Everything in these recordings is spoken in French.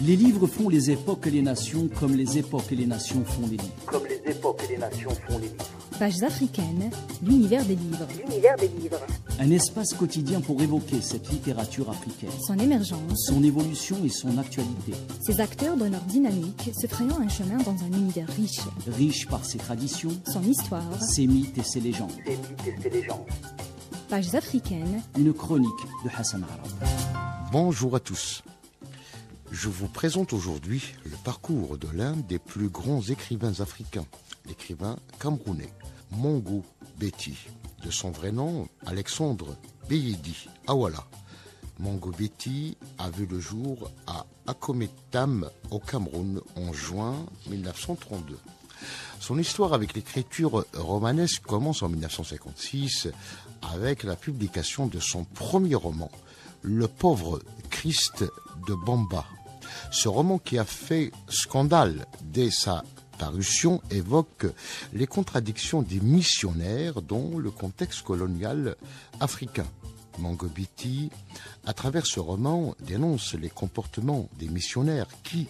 Les livres font les époques et les nations comme les époques et les nations font les livres. Comme les époques et les nations font les livres. Pages africaines, l'univers des livres. L'univers des livres. Un espace quotidien pour évoquer cette littérature africaine. Son émergence, son évolution et son actualité. Ses acteurs dans leur dynamique, se frayant un chemin dans un univers riche. Riche par ses traditions, son histoire, ses mythes et ses légendes. Ses mythes et ses légendes. Pages africaines, une chronique de Hassan Arab. Bonjour à tous. Je vous présente aujourd'hui le parcours de l'un des plus grands écrivains africains, l'écrivain camerounais, Mongo Betty, de son vrai nom Alexandre Beyedi Awala. Mongo Betty a vu le jour à Akometam au Cameroun en juin 1932. Son histoire avec l'écriture romanesque commence en 1956 avec la publication de son premier roman, Le pauvre Christ de Bamba. Ce roman qui a fait scandale dès sa parution évoque les contradictions des missionnaires dans le contexte colonial africain. Mongo Betty, à travers ce roman, dénonce les comportements des missionnaires qui,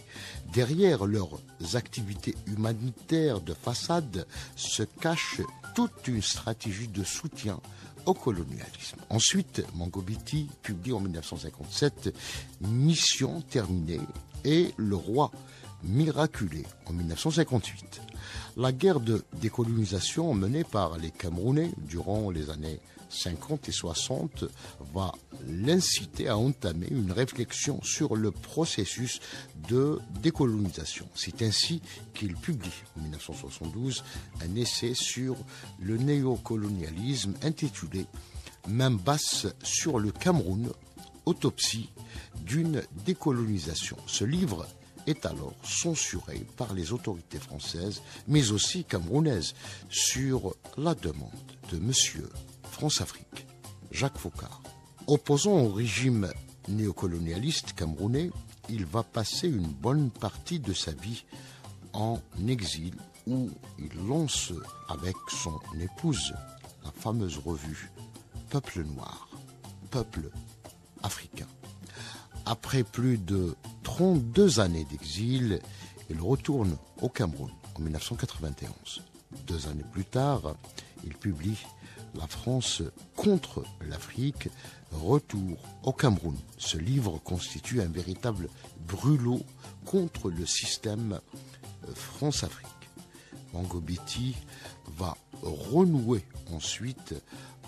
derrière leurs activités humanitaires de façade, se cache toute une stratégie de soutien au colonialisme. Ensuite, Mongo Betty publie en 1957 Mission terminée et Le roi miraculé en 1958. La guerre de décolonisation menée par les Camerounais durant les années 50 et 60 va l'inciter à entamer une réflexion sur le processus de décolonisation. C'est ainsi qu'il publie en 1972 un essai sur le néocolonialisme intitulé « Main basse sur le Cameroun, autopsie d'une décolonisation ». Ce livre est alors censuré par les autorités françaises, mais aussi camerounaises, sur la demande de Monsieur France-Afrique, Jacques Foccart. Opposant au régime néocolonialiste camerounais, il va passer une bonne partie de sa vie en exil où il lance avec son épouse la fameuse revue Peuple Noir, Peuple Africain. Après plus de 32 années d'exil, il retourne au Cameroun en 1991. 2 années plus tard, il publie La France contre l'Afrique, retour au Cameroun. Ce livre constitue un véritable brûlot contre le système France-Afrique. Mongo Betty va renouer ensuite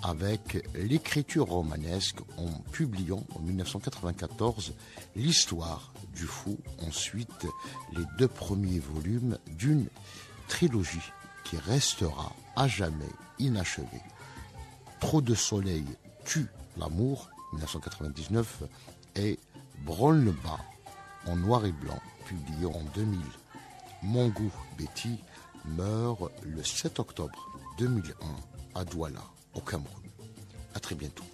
avec l'écriture romanesque en publiant en 1994 L'histoire du fou, ensuite les 2 premiers volumes d'une trilogie qui restera à jamais inachevée. Trop de soleil tue l'amour, 1999, et Branle-bas en noir et blanc, publié en 2000. Mongo Betty meurt le 7 octobre 2001 à Douala, au Cameroun. À très bientôt.